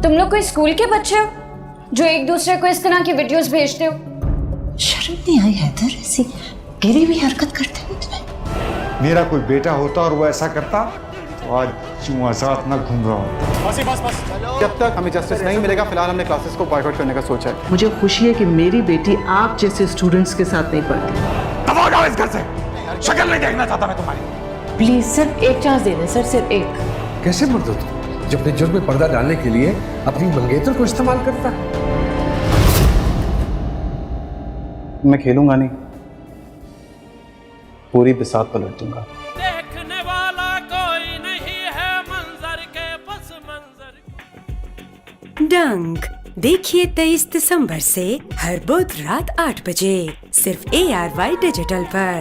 तुम लोग कोई स्कूल के बच्चे हो जो एक दूसरे को इस तरह की वीडियोस भेजते हो? शर्म नहीं आई हैदर? ऐसी गिरी हुई हरकत करते हो तुम्हें? मेरा कोई बेटा होता और वो ऐसा करता तो आज यूं आजाद ना घूम रहा होता। बस जब तक हमें जस्टिस नहीं मिलेगा फिलहाल हमने क्लासेस को बॉयकॉट करने का सोचा है। मुझे खुशी है कि मेरी बेटी आप जैसे स्टूडेंट्स के साथ नहीं पढ़ती। दबाओ जाओ इस घर से, शक्ल नहीं देखना चाहता मैं तुम्हारी। प्लीज सिर्फ एक चांस दे दें सर, सिर्फ एक। कैसे मर्द हो तुम जो अपने जुर्म में पर्दा डालने के लिए अपनी मंगेतर को इस्तेमाल करता है? मैं खेलूंगा नहीं, पूरी बिसात पलट दूंगा। देखने वाला कोई नहीं है मंजर के बस मंजर। डंक देखिए 23 दिसंबर से हर बुध रात 8 बजे सिर्फ ARY डिजिटल पर।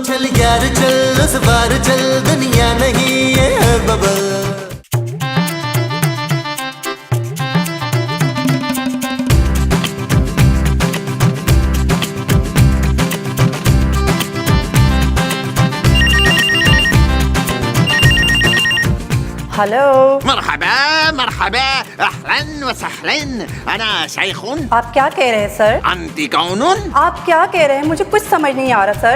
चल यार चल उस बार चल, दुनिया नहीं है बबल। हेलो, मरहबा मरहबा, अहलन व सहलन, अना शैखुन। आप क्या कह रहे हैं सर? अंती कौनुन? आप क्या कह रहे हैं? मुझे कुछ समझ नहीं आ रहा सर।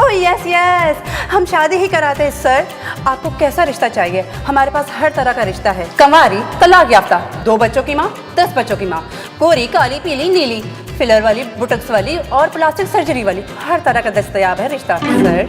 ओह यस यस, हम शादी ही कराते हैं सर। आपको कैसा रिश्ता चाहिए? हमारे पास हर तरह का रिश्ता है। कंवारी, तलाक याफ्ता, 2 बच्चों की माँ, 10 बच्चों की माँ, कोरी, काली, पीली, नीली, फिलर वाली, बुटक्स वाली और प्लास्टिक सर्जरी वाली, हर तरह का दस्तयाब है रिश्ता सर।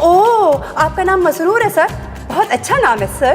ओह, आपका नाम मसरूर है सर? बहुत अच्छा नाम है सर।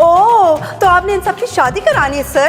ओह, तो आपने इन सबकी शादी करानी है सर?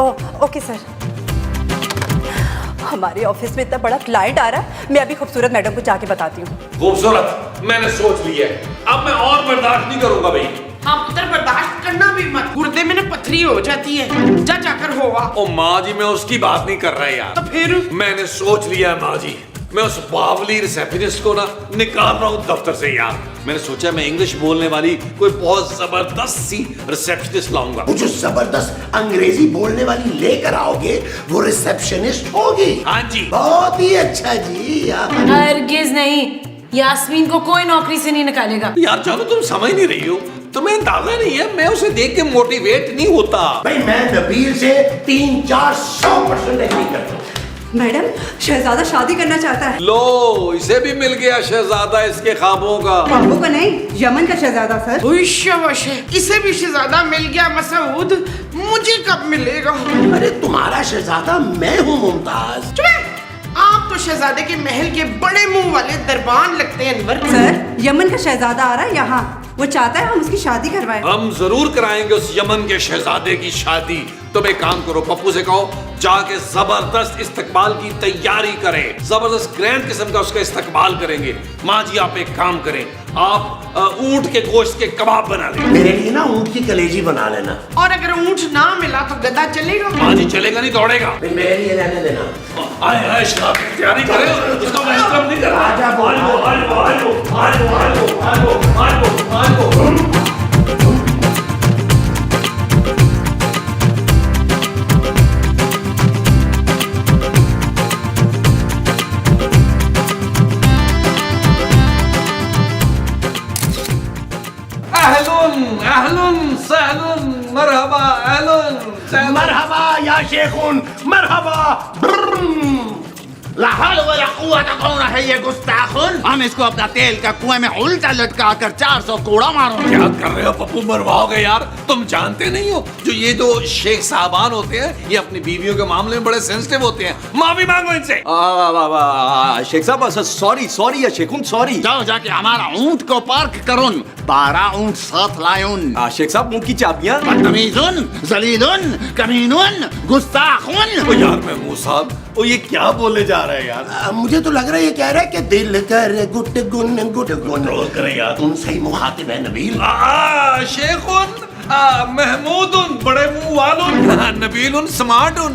Oh okay sir. हमारे ऑफिस में इतना बड़ा क्लाइंट आ रहा है, मैं अभी खूबसूरत मैडम को जाके बताती हूँ। खूबसूरत, मैंने सोच लिया है, अब मैं और बर्दाश्त नहीं करूंगा भाई। हाँ पुत्र, बर्दाश्त करना भी मत, गुर्दे में ना पथरी हो जाती है। जा जाकर होगा। ओ माँ जी, मैं उसकी बात नहीं कर रहा यार। तो फिर मैंने सोच लिया है माँ जी, मैं उस बावली रिसेप्शनिस्ट को ना निकाल रहा हूँ दफ्तर से यार। मैंने सोचा मैं इंग्लिश बोलने वाली कोई बहुत जबरदस्त सी रिसेप्शनिस्ट लाऊंगा। वो जो जबरदस्त अंग्रेजी बोलने वाली लेकर आओगे वो रिसेप्शनिस्ट होगी? हाँ जी। बहुत ही अच्छा जी। हरगिज नहीं, यास्मीन को कोई नौकरी से नहीं निकालेगा। यार चलो, तुम समझ नहीं रही हो, तुम्हें अंदाजा नहीं है, मैं उसे देख के मोटिवेट नहीं होता। भाई मैं नबील से 300-400% एग्री करता हूँ। मैडम, शहजादा शादी करना चाहता है। लो, इसे भी मिल गया शहजादा इसके ख्वाबों का। ख्वाबों का नहीं, यमन का शहजादा सर। शाबाश है, इसे भी शहजादा मिल गया। मसूद, मुझे कब मिलेगा? अरे तुम्हारा शहजादा मैं हूँ मुमताज। आप तो शहजादे के महल के बड़े मुंह वाले दरबान लगते हैं अनवर। सर, यमन का शहजादा आ रहा है यहाँ, वो चाहता है हम उसकी शादी करवाएं। हम जरूर कराएंगे उस यमन के शहजादे की शादी। तुम एक काम करो, पप्पू से कहो जाके जबरदस्त इस्तकबाल की तैयारी करें, जबरदस्त ग्रैंड किस्म का उसका इस्तकबाल करेंगे। माँ जी आप एक काम करें, आप ऊंट के गोश्त के कबाब बना लें। मेरे लिए ना ऊंट की कलेजी बना लेना। और अगर ऊंट ना मिला तो गधा चलेगा? माँ जी चलेगा नहीं, दौड़ेगा। मेरे लिए रहने देना। आए आए शराब की तैयारी करें, उसका वेलकम नहीं कर रहा। आजा मरहबा मरहबा या शेखुन, मरहबा। ला हौल वला कुव्वता कौन है ये गुस्ताखुन? हम इसको अपना तेल का कुएं में उल्टा लटका कर 400 कोड़ा मारो। क्या कर रहे हो पप्पू, मरवाओगे यार। तुम जानते नहीं हो, जो ये दो शेख साहबान होते हैं ये अपनी बीवियों के मामले में बड़े सेंसिटिव होते हैं। माफी मांगो इनसे। शेख साहब सॉरी या शेखुन सॉरी। जाओ जाके हमारा ऊंट को पार्क करुन, 12 ऊंट साथ लायुन। शेख साहब ऊंट की चाबियां। बदतमीजुन, जलीलुन, कमीनुन, गुस्ताखुन। यार महमूद साहब, वो ये क्या बोले जा रहे हैं यार? मुझे तो लग रहा है ये कह रहा है कि दिल कर गुट गुन गुट गुन। रोल करें यार। तुमसे ही मुखातिब है नबील। शेखुन, महमूदुन बड़े मुंह वालुन, नबीलुन स्मार्टुन।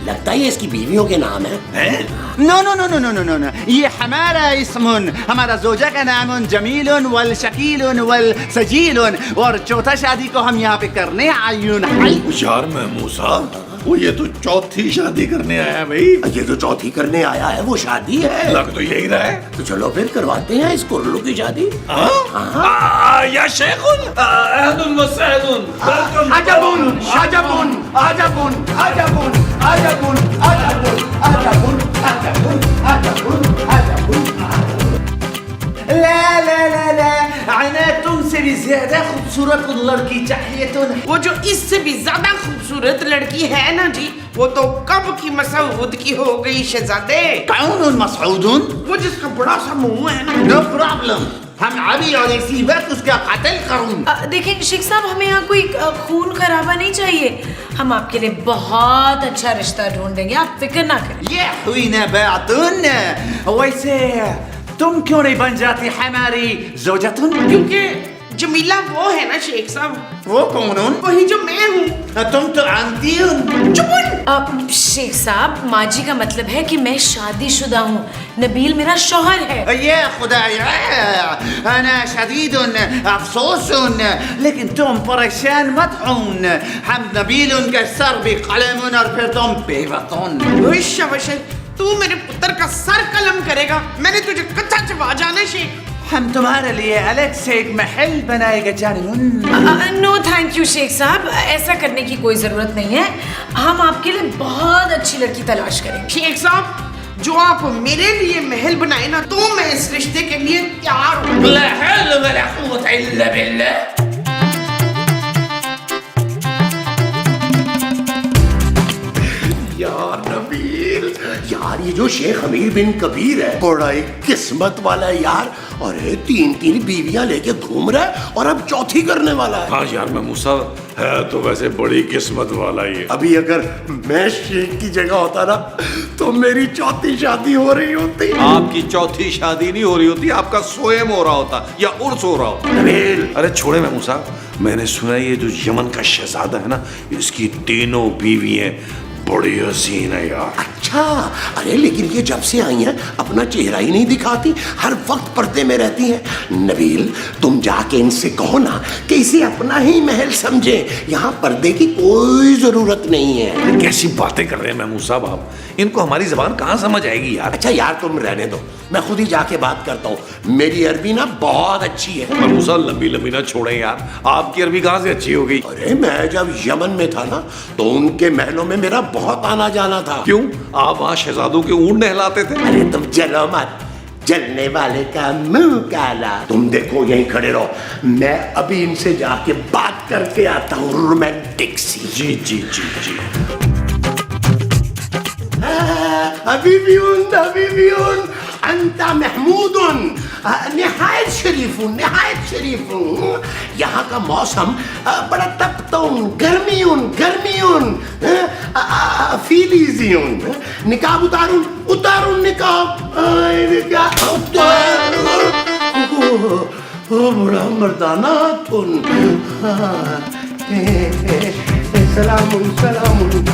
लगता है ये इसकी बीवियों के नाम है। No no no no no no no ये हमारा इसम, हमारा जोजा का नाम जमील वल शकील वल सजील, और चौथा शादी को हम यहाँ पे करने आयुन। यार महमूद साहब, वो ये तो चौथी शादी करने आया है भाई। ये तो चौथी करने आया है, वो शादी है। लग तो यही रहा है। तो चलो फिर करवाते हैं इस कुर्लू की शादी। या शेखुन अहदुन व सहदुन वेलकम। आजाबुन आजाबुन आजाबुन आजाबुन आजाबुन आजाबुन आजाबुन आजाबुन आजाबुन आजाबुन। ला ला ला ला आना तुमसे भी ज्यादा खूबसूरत लड़की चाहिए तो ना। वो जो इससे भी ज्यादा खूबसूरत लड़की है ना जी, वो तो कब की मसऊद की हो गई शहजादे। कौन मसऊदुन? वो जिसका बड़ा सा मुंह है ना। नो प्रॉब्लम, हम अभी और इसी वक्त उसका कत्ल करूँ। देखिए शेख साहब, हमें यहाँ कोई खून खराबा नहीं चाहिए। हम आपके लिए बहुत अच्छा रिश्ता ढूंढ देंगे, आप फिक्र ना करें। ये हुई ना बातुन। वैसे तुम क्यों नहीं बन जाती हमारी जोजतुन? क्योंकि जमीला वो है ना शेख साहब। वो कौन? वही जो मैं हूँ। तुम तो आंटी हो। शेख साहब, माजी का मतलब है कि मैं शादीशुदा हूँ, नबील मेरा शौहर है। ये खुदाया अना शदीद अफसोस, लेकिन तुम परेशान मत होन। हम नबील के सर भी कलम और फिर तुम बेवतून। तू मेरे पुत्र का सर कलम करेगा? मैंने तुझे कच्चा चबा जाना शेख। हम तुम्हारे लिए अलग से एक महल बनाएगा जानिमुन। नो थैंक यू शेख साहब, ऐसा करने की कोई जरूरत नहीं है। हम आपके लिए बहुत अच्छी लड़की तलाश करेंगे। शेख साहब, जो आप मेरे लिए महल बनाए ना, तो मैं इस रिश्ते के लिए तैयार हूँ। ला हौल वला कुव्वता इल्ला बिल्लाह। यार नबील, यार ये जो शेख अमीर बिन कबीर है, बड़ा ही किस्मत वाला है यार। और 3-3 बीवियां लेके घूम रहा है और अब चौथी करने वाला है। हाँ यार महमूद साहब, है तो वैसे बड़ी किस्मत वाला ही है। अभी अगर मैं शेख की जगह होता ना, तो मेरी चौथी शादी हो रही होती। आपकी चौथी शादी नहीं हो रही होती, आपका स्वयं हो रहा होता या उर्स हो रहा होता। नबील, अरे छोड़े महमूद साहब, मैंने सुना ये जो यमन का शहजादा है ना, इसकी तीनों बीवी हैं, बड़ी हसीन है यार। अच्छा, अरे लेकिन ये जब से आई हैं अपना चेहरा ही नहीं दिखाती, हर वक्त पर्दे में रहती हैं। नबील, तुम जाके इनसे कहो ना कि इसे अपना ही महल समझे, यहाँ पर्दे की कोई जरूरत नहीं है। कैसी बातें कर रहे हैं महमूद साहब आप, इनको हमारी जबान कहाँ समझ आएगी यार। अच्छा यार, तुम रहने दो, मैं खुद ही जाके बात करता हूँ। मेरी अरबी ना बहुत अच्छी है। महमूद साहब लंबी लंबी ना छोड़े यार, आपकी अरबी कहाँ से अच्छी हो गई? अरे मैं जब यमन में था ना, तो उनके महलों में मेरा बहुत आना जाना था। क्यों, आप वहाँ शहजादों के ऊँट नहलाते थे? अरे तुम जलो मत, जलने वाले का मुंह काला। तुम देखो यहीं खड़े रहो, मैं अभी इनसे जाके बात करके आता हूँ रोमांटिक सी। जी जी जी जी। हबीबियुन अंता महमूदुन, निहायत शरीफुन। यहाँ का मौसम बड़ा तपतुन, गर्मियुन, फीलीजियुन। निकाब उतारुन निकाब। बड़ा मर्दाना तुन। सलामुन।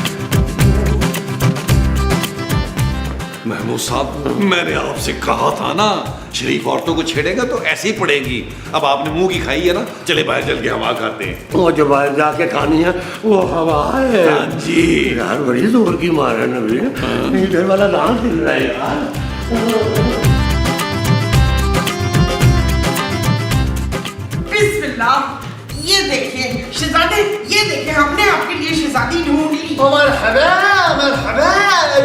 महमूद साहब, मैंने आपसे कहा था ना, शरीफ औरतों को छेड़ेगा तो ऐसे ही पड़ेगी। अब आपने मुंह की खाई है ना, चले बाहर चल के हवा खाते हैं। वो जो बाहर जाके खानी है वो हवा है। हाँ जी यार, बड़ी जोर की मार है नबी, इधर वाला डांस हिल रहा है यार। बिस्मिल्लाह, ये देखिए शहजादे, ये देखिए हमने आपके लिए शहजादी ढूंढ ली। मरहबा,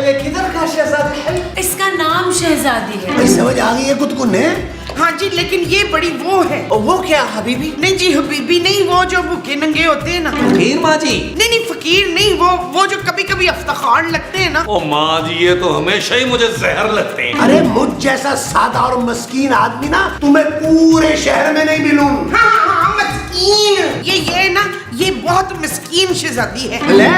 ये किधर का शहजादी है? इसका नाम शहजादी है। समझ आ गई है कुतकुन है। हाँ जी, लेकिन ये बड़ी वो है। वो क्या हबीबी? नहीं जी, हबीबी नहीं, वो जो भूखे नंगे होते हैं ना। फकीर माँ जी? नहीं, फकीर नहीं, वो जो कभी कभी अफ्ताखार लगते हैं ना। ओ माँ जी, ये तो हमेशा ही मुझे जहर लगते हैं। अरे मुझ जैसा सादा और मस्कीन आदमी ना तुम्हें पूरे शहर में नहीं मिलूं। हाँ, मस्कीन। ये ना ये बहुत मिस्कीन शहजादी है। ला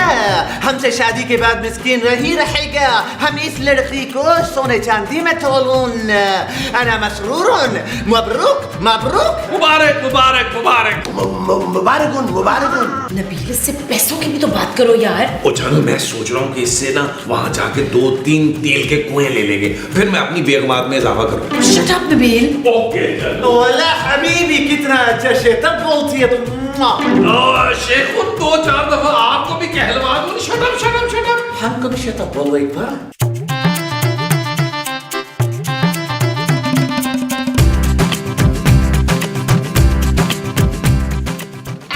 हमसे शादी के बाद मिस्कीन रही रहेगा। हम इस लड़की को सोने चांदी में तोलून। अना मसरूरुन। Mabrook Mabrook. मुबारक मुबारक मुबारक मुबारकुन मुबारकुन। नबील, इससे पैसों की भी तो बात करो यार। ओ जानो, मैं सोच रहा हूँ कि इससे ना वहाँ जाके 2-3 तेल के कुएं ले लेंगे, फिर मैं अपनी बेगमात में इजाफा करूँ। Shut up Nabeel. ओके चलो। वाला हबीबी कितना अच्छा शेर, तब बोलती है तुम। शेख 2-4 दफा आपको भी कहलवा दूं। शटअप शटअप शटअप। हमको भी शटअप बोलो एक बार।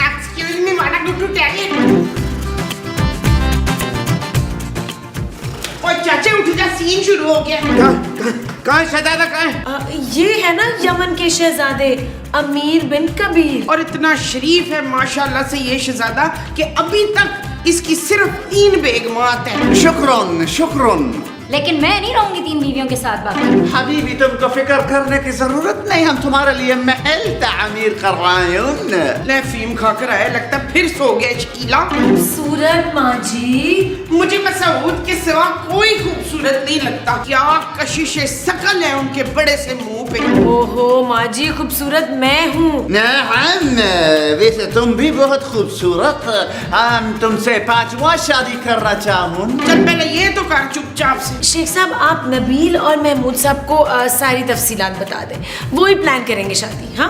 Excuse me, want to tell you. ओए चाचा उठ जा, सीन शुरू हो गया। कहाँ शहजादा कहाँ है? ये है ना यमन के शहजादे अमीर बिन कबीर। और इतना शरीफ है माशाल्लाह से ये शहजादा कि अभी तक इसकी सिर्फ 3 बेगमात है। शुक्रन शुक्रन। लेकिन मैं नहीं रहूंगी 3 बीवियों के साथ बाकी। हबीबी तुमको फिक्र करने की जरूरत नहीं, हम तुम्हारे लिए महल तामीर कर रहे हैं। ले फीम खाकर आया, लगता फिर सो गया शकीला। खूबसूरत माँ जी। मुझे मसूद के सिवा कोई खूबसूरत नहीं लगता। क्या कशिश शकल है उनके बड़े से मुंह पे। ओहो माँ जी, खूबसूरत मैं हूँ। नहम, वैसे तुम भी बहुत खूबसूरत। हम तुमसे 5वां शादी करना चाहूँ। चल पहले ये तो कर चुपचाप से। शेख साहब, आप नबील और महमूद साहब को सारी तफसीलात बता दें, वो ही प्लान करेंगे शादी। हाँ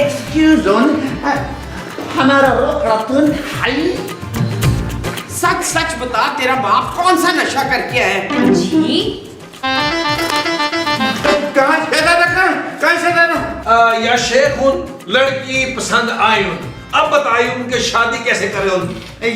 excuse हमारा रतन हाई। सच सच बता, तेरा बाप कौन सा नशा करके आया है? जी कहाँ शहजादा? या शेख उन लड़की पसंद आई उन, अब बताइए उनके शादी कैसे करें उन।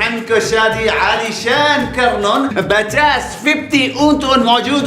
हमको शादी आलिशान करनन 50 ऊंट मौजूद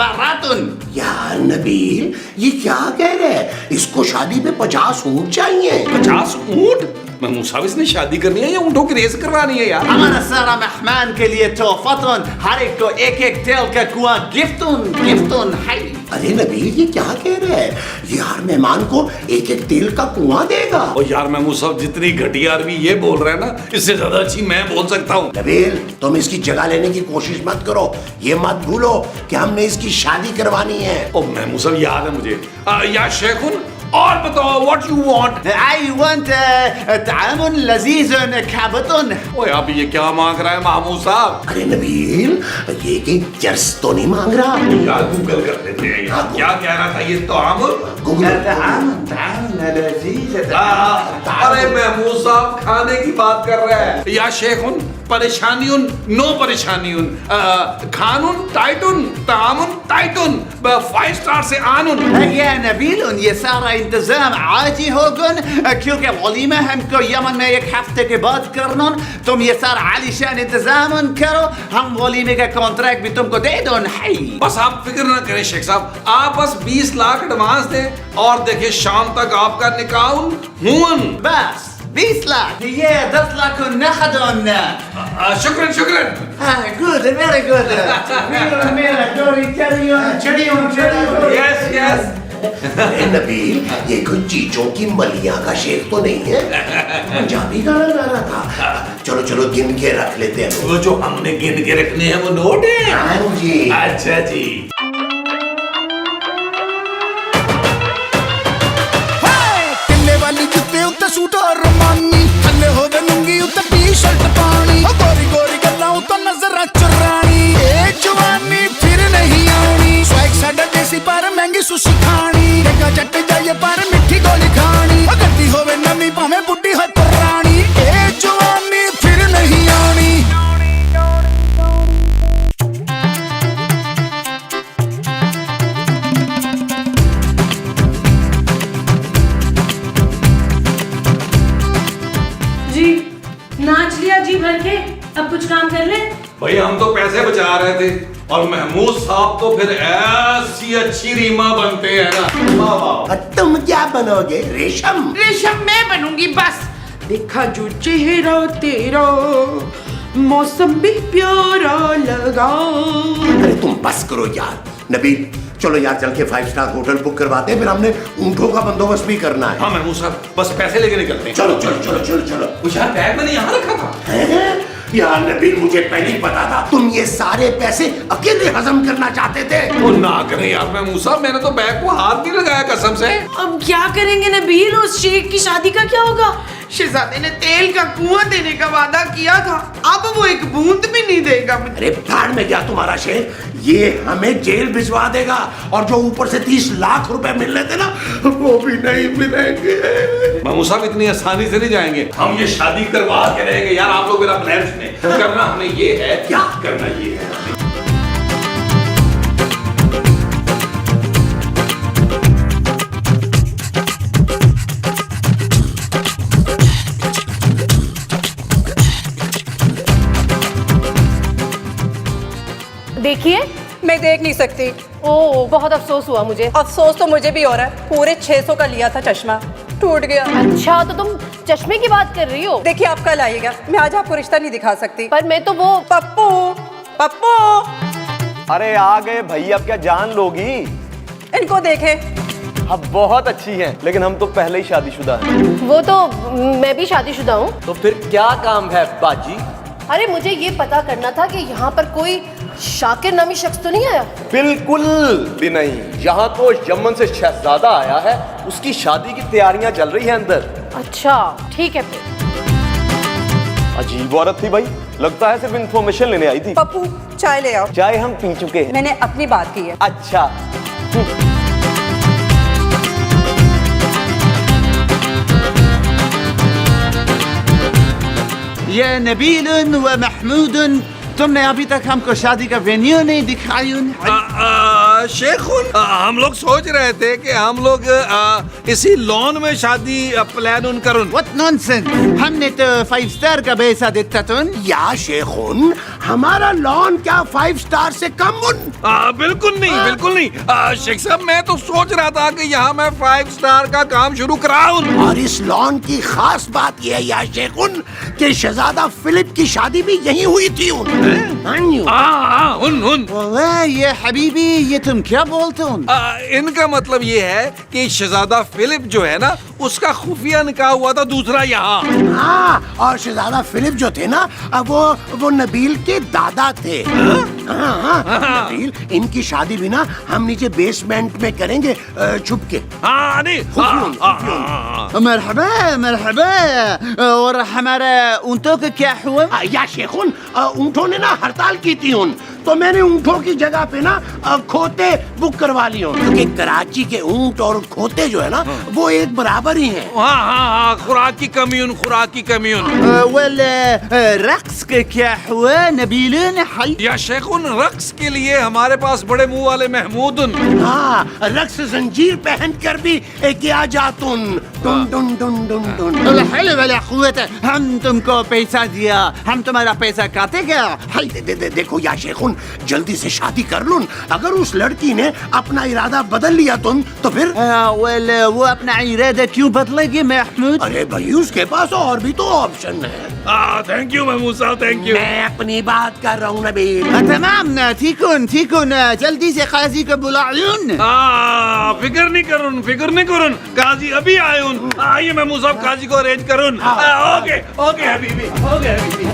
बारातुन। यार नबील, ये क्या कह रहे हैं? इसको शादी में 50 ऊंट चाहिए। 50 ऊंट? मैं मुसाविस ने शादी करनी है या ऊंटों की रेस करवानी है यार? हमारा सारा मेहमान के लिए तोहफतुन, हर एक को एक तेल का कुआं गिफ्टुन हाई। अरे नबील, ये क्या कह रहे हैं? ये हर मेहमान को एक तेल का कुआं देगा। और यार मैं मुसाफ जितनी घटिया अरबी ये बोल रहे हैं ना, इससे ज्यादा अच्छी मैं बोल सकता हूँ। नबील, तुम इसकी जगह लेने की कोशिश मत करो। ये मत भूलो कि हमने इसकी शादी करवानी है। ओ मैं मुसाफ याद है मुझे। या शेखुन, और बताओ what you want. I want तामुन लजीजुन खाबतुन। ओए अब ये क्या मांग रहा है मामू साहब? अरे नबील, ये कि चर्स तो नहीं मांग रहा। यार गूगल कर लेते हैं यार, क्या कह रहा था ये? तो अरे महमूद साहब खाने की बात कर रहे हैं। या शेखुन, परेशानियुन नो परेशानियुन, खानुन टाइटुन, तामुन टाइटुन, 5 स्टार से आनुन। या नबील, ये सारा इंतजाम आज ही होगन, क्योंकि वलीमा हमको यमन में 1 हफ्ते के बाद करना। तुम ये सारा आलिशान इंतजाम करो, हम वलीमे का कॉन्ट्रैक्ट भी तुमको दे दो। बस आप फिक्र ना करें शेख साहब, आप बस 20 लाख एडवांस दें और देखिए शाम तक आपका निकाह हुन। बस 20 लाख, ये 10 लाख नखदुन। शुक्रन शुक्रन। Good, very good. मेरा डोरी चढ़ियों। Yes yes. अरे नबील, ये कुछ चीजों की मलिया का शेख तो नहीं है? पंजाबी गाना गा रहा था। चलो चलो गिन के रख लेते हैं। वो जो हमने गिन के रखने हैं वो नोट है? हाँ जी। अच्छा जी। किले वाली जुत्ते उत्ते सूट और रोमानी, थल्ले होवे लुंगी उत्ते टी-शर्ट पानी, गोरी गोरी गल्लां उत्ते नजर चुरानी, ए जवानी फिर नहीं आनी, स्वैग साडा देसी पर महंगी सुशी खानी, देखा जट जाइए पर मिठी गोली खानी, गड्डी होवे नवी भाਵੇਂ बुड्ढी हो पुरानी, ए जवानी फिर नहीं आनी। जी नाच लिया जी भर के, अब कुछ काम कर ले। भाई हम तो पैसे बचा रहे थे और महमूद साहब तो फिर ऐसी अच्छी रीमा बनते हैं ना। तुम क्या बनोगे? रेशम? रेशम मैं बनूंगी बस। देखा जो चेहरा तेरा मौसम भी प्यारा लगा। अरे तुम बस करो यार, नबील चलो यार चल के 5 स्टार होटल बुक करवाते हैं, फिर हमने ऊँटों का बंदोबस्त भी करना है। हाँ महमूद साहब, बस पैसे लेके निकलते हैं। चलो चलो चलो चलो चलो। कुछ यार बैग मैंने यहाँ रखा था। यार नबील मुझे पहले ही पता था तुम ये सारे पैसे अकेले हजम करना चाहते थे। वो ना करें यार महमूद साहब, मैंने तो बैग को हाथ नहीं लगाया कसम से। अब क्या करेंगे नबील, उस शेख की शादी का क्या होगा? शहजादे ने तेल का कुआं देने का वादा किया था, अब वो एक बूंद भी नहीं देगा। अरे भाड़ में गया तुम्हारा शेर, ये हमें जेल भिजवा देगा और जो ऊपर से 30 लाख रुपए मिल रहे थे ना वो भी नहीं मिलेंगे। महमूद साहब इतनी आसानी से नहीं जाएंगे, हम ये शादी करवा के रहेंगे। यार आप लोग मेरा प्लान सुने, करना हमें ये है, क्या करना ये है। देखिए मैं देख नहीं सकती। ओह बहुत अफसोस हुआ मुझे। अफसोस तो मुझे भी हो रहा है, पूरे 600 का लिया था चश्मा, टूट गया। अच्छा तो तुम चश्मे की बात कर रही हो? देखिए आप कल आइएगा, मैं आज आपको रिश्ता नहीं दिखा सकती। पर मैं तो वो पप्पू पप्पू। अरे आ गए भैया, अब क्या जान लोगी? इनको देखें। अब बहुत अच्छी हैं, लेकिन हम तो पहले ही शादीशुदा हैं। वो तो मैं भी शादीशुदा हूँ। तो फिर क्या काम है बाजी? अरे मुझे ये पता करना था कि यहाँ पर कोई शाकिर नामी शख्स तो नहीं आया? बिल्कुल भी नहीं, यहाँ तो यमन से शहजादा आया है, उसकी शादी की तैयारियां चल रही हैं अंदर। अच्छा ठीक है फिर। अजीब औरत थी भाई, लगता है सिर्फ इंफॉर्मेशन लेने आई थी। पप्पू चाय ले आओ। चाय हम पी चुके हैं। मैंने अपनी बात की है। अच्छा ये नबील व महमूद, तुमने अभी तक हमको शादी का वेन्यू नहीं दिखाई। शेखुन, हम लोग सोच रहे थे कि हम लोग इसी लॉन में शादी प्लान करुन। What nonsense! हमने तो 5 स्टार का पैसा देता तुम। या शेखुन, हमारा लॉन क्या 5 स्टार से कम उन? बिल्कुल नहीं, बिल्कुल नहीं। शेख साहब मैं तो सोच रहा था कि यहाँ मैं 5 स्टार का काम शुरू कराऊं। और इस लॉन की खास बात यह है या शेखुन कि शहजादा फिलिप की शादी भी यहीं हुई थी। ये हबीबी, ये तुम क्या बोलते हो? इनका मतलब ये है कि शहजादा फिलिप जो है ना, उसका खुफिया निकाह हुआ था दूसरा यहाँ। हाँ, और शहजादा फिलिप जो थे ना, वो नबील के दादा थे। हाँ, नबील, इनकी शादी भी ना हम नीचे बेसमेंट में करेंगे छुप के। हाँ नहीं, मरहबा मरहबा। और हमारे ऊँटों का क्या हुआ? या शेखुन, ऊँटों ने ना हड़ताल की थी तो मैंने ऊँटों की जगह पे ना खोते बुक करवा लिए, क्योंकि कराची के ऊँट और खोते जो है ना वो एक बराबर ही हैं। हाँ हाँ हाँ, खुराक की कमी खुराक की कमी। वेल रक्स के क्या हुआ नबीलन? या शेखुन, रक्स के लिए हमारे पास बड़े मुंह वाले महमूद। हाँ, रक्स जंजीर पहन कर भी किया जातुन। टुन टुन टुन टुन टुन। हम तुमको पैसा दिया, हम तुम्हारा पैसा काटेगा। देखो या शेखुन, जल्दी से शादी कर लून। अगर उस लड़की ने अपना इरादा बदल लिया तुम तो फिर वेल वो अपना इरादा क्यों बदलेगी महमूद? अरे भाई उसके पास और भी तो ऑप्शन है। थैंक यू महमूद साहब, थैंक यू। मैं अपनी बात कर रहा हूँ नबील। तमाम ठीकुन ठीकुन, जल्दी से काजी को बुलाऊं। फिक्र नहीं करुन, काजी अभी आए उन। आइए महमूद साहब, काजी को अरेंज करुन। ओके ओके हबीबी, ओके हबीबी।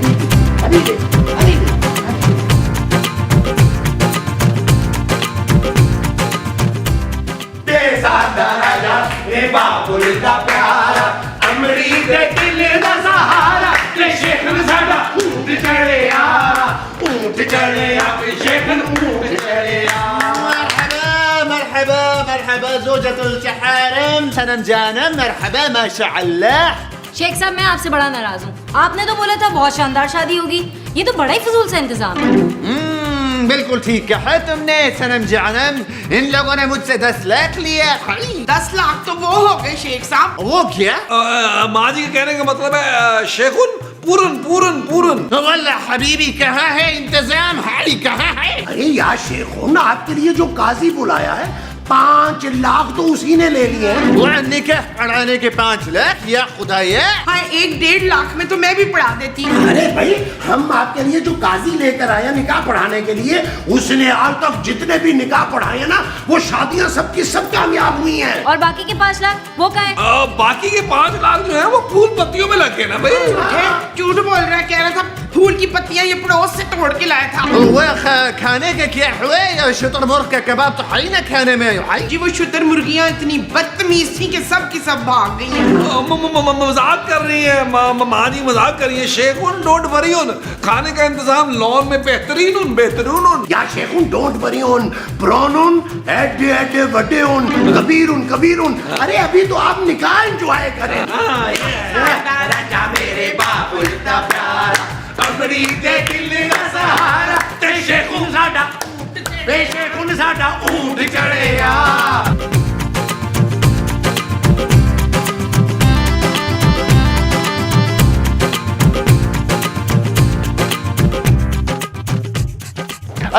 बाबुल का प्यारा अमरीक दिल दा सहारा ते शेख साडा ऊंट चढ़े यारा, ऊंट चढ़े या शेख ऊंट चढ़े यारा। मरहबा मरहबा ज़ौजतुल जहारम सनम जानम, मरहबा माशाअल्लाह। शेख साहब मैं आपसे बड़ा नाराज हूँ। आपने तो बोला था बहुत शानदार शादी होगी, ये तो बड़ा ही फजूल सा इंतजाम है। बिल्कुल ठीक कहा तुमने सनम जानम, इन लोगों ने मुझसे 10 लाख लिया। 10 लाख तो वो हो गए शेख साहब। वो क्या? माँ जी के कहने का मतलब है शेखुन, पूरन पूरन पूरन। वल्ला हबीबी कहाँ है इंतजाम, हाई कहाँ है? अरे या शेखुन, आपके लिए जो काजी बुलाया है 5 लाख तो उसी ने ले लिए। निकाह पढ़ाने के 5 लाख या खुदाई हाँ 1-1.5 लाख में तो मैं भी पढ़ा देती हूँ। अरे भाई, हम आपके लिए जो काजी लेकर आया निकाह पढ़ाने के लिए, उसने आज तक जितने भी निकाह पढ़ाए ना, वो शादियां सबकी सब कामयाब हुई हैं। और बाकी के 5 लाख वो कहाँ है? बाकी के 5 लाख जो है वो फूल पत्तियों में लग गए ना भाई। झूठ बोल रहा है, कह रहा था फूल की पत्तियां ये पड़ोस से तोड़ के लाया था। खाने के क्या हुए? शुतुरमुर्ग का कबाब तो है ना खाने में। जी वो शुतुरमुर्गियां इतनी बदतमीज थी कि सब की सब भाग गई हैं। मजाक कर रही है माँ जी, मजाक कर रही है। शेखुन डोंट वरी ऑन, खाने का इंतजाम लॉन में बेहतरीन या शेखुन डोंट वरी ऑन, प्रॉन एडे वडे ऑन, कबीरुन। अरे अभी तो आप निकाह एंजॉय करें। राजा मेरे बाबुल दा प्यारा, अमरी दे दिल दा सहारा, ते शेखुन साडा ऊंट चढ़िया।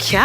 क्या?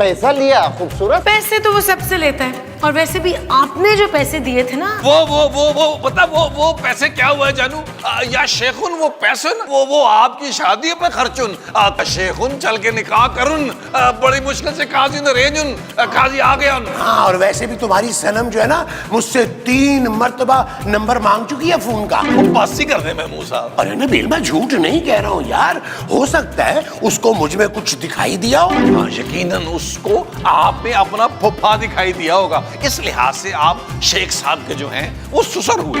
पैसा लिया खूबसूरत। पैसे तो वो सबसे लेता है, और वैसे भी आपने जो पैसे दिए थे ना, वो मतलब वो पैसे क्या हुआ जानू? या शेखुन वो पैसे न, वो आपकी शादी पे खर्चुन। शेखुन चल के निकाह करुन, बड़ी मुश्किल से काजी ने रेजुन, काजी आ गया। हाँ, और वैसे भी तुम्हारी सनम जो है ना, मुझसे 3 मर्तबा नंबर मांग चुकी है फोन का। वो पास ही कर दे महमूद साहब। अरे नबील, मैं झूठ नहीं कह रहा हूँ यार, हो सकता है उसको मुझ में कुछ दिखाई दिया हो। हाँ, यकीनन उसको आप में अपना फुफा दिखाई दिया होगा, इस लिहाज से आप शेख साहब के जो हैं वो सुसर हुए।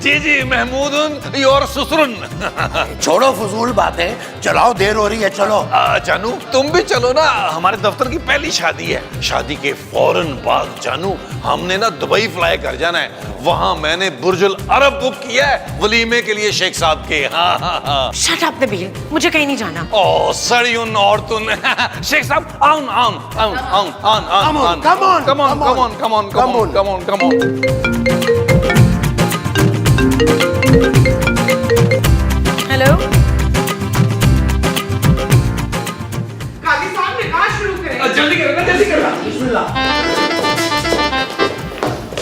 जी महमूदुन और सुसरुन। छोड़ो फजूल बातें, चलाओ, देर हो रही है, चलो। जानू तुम भी चलो ना, हमारे दफ्तर की पहली शादी है। शादी के फौरन बाद जानू हमने ना दुबई फ्लाई कर जाना है। वहां मैंने बुर्जुल अरब बुक किया है वलीमे के लिए शेख साहब के। हाँ। शट अप नबील, मुझे कहीं नहीं जाना। ओ सड़ियुन औरतुन। शेख साहब आउन। Come on. हेलो, काजी साहब निकाह शुरू करें। जल्दी करना।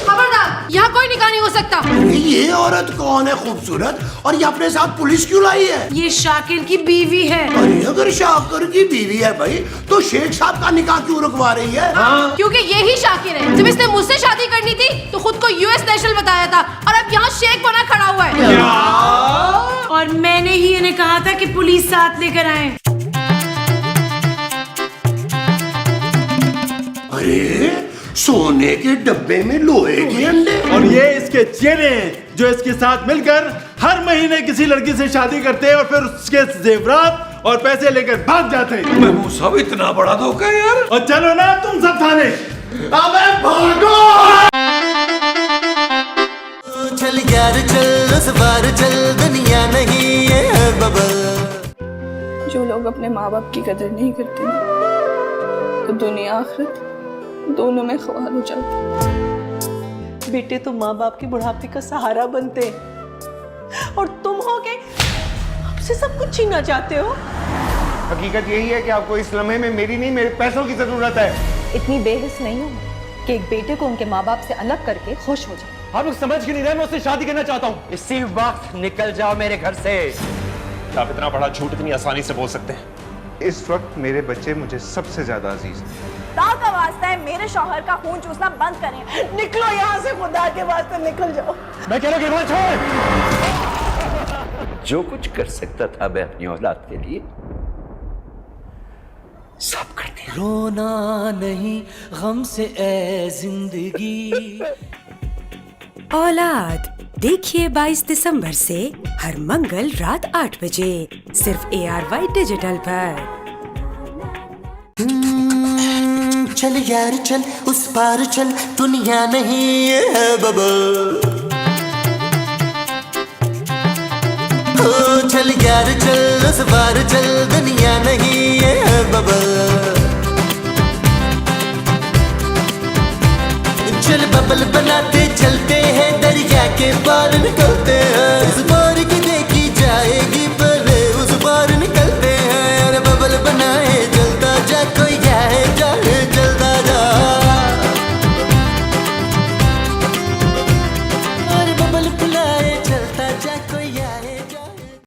खबरदार, यहाँ कोई निकाह नहीं हो सकता। ये औरत कौन है खूबसूरत, और ये अपने साथ पुलिस क्यों लाई है? ये शाकिर की बीवी है। अरे अगर शाकिर की बीवी है भाई, तो शेख साहब का निकाह क्यों रुकवा रही है? हाँ। क्योंकि यही शाकिर है। जब इसने मुझसे शादी करनी थी तो खुद को यूएस नेशनल बताया था, और अब यहाँ शेख बना खड़ा हुआ है। और मैंने ही इन्हें कहा था कि पुलिस साथ लेकर आए। अरे सोने के डब्बे में लोहे के अंडे। और ये इसके चेहरे हैं जो इसके साथ मिलकर हर महीने किसी लड़की से शादी करते हैं और फिर उसके जेवरात और पैसे लेकर भाग जाते हैं। महमूद साहब इतना बड़ा धोखा है यार। और चलो ना तुम सब थाने। अबे भागो। चल यार चल, उस बार चल, दुनिया नहीं है बबल। जो लोग अपने माँ बाप की कदर नहीं करते तो दुनिया आखिरत दोनों में ख्वार हो जाती। बेटे तो माँ बाप के बुढ़ापे का सहारा बनते हैं, और तुम हो के हमसे सब कुछ छीनना चाहते हो। हकीकत यही है कि आपको इस लम्हे में मेरी नहीं, मेरे पैसों की जरूरत है। इतनी बेहिस नहीं हूँ कि एक बेटे को उनके माँ बाप से अलग करके खुश हो जाए। आप लोग समझ के नहीं रहे, मैं उससे शादी करना चाहता हूँ। इसी वक्त निकल जाओ मेरे घर से। आप इतना बड़ा झूठ इतनी आसानी से बोल सकते हैं? इस वक्त मेरे बच्चे मुझे सबसे ज्यादा अजीज हैं। खुदा का वास्ता है, मेरे शौहर का खून चूसना बंद करें। निकलो यहाँ से, खुदा के वास्ते निकल जाओ। मैं कह रहा हूँ छोड़। जो कुछ कर सकता था मैं अपनी औलाद के लिए सब कर दिया। रोना नहीं गम से ए जिंदगी। औलाद देखिए 22 दिसंबर से हर मंगल रात 8 बजे सिर्फ ARY डिजिटल पर। चल यार चल, उस पार चल, दुनिया नहीं है बबल। चल यार चल, उस पार चल, दुनिया नहीं है बबल। चल डबल बनाते चलते हैं दरिया के पार निकलते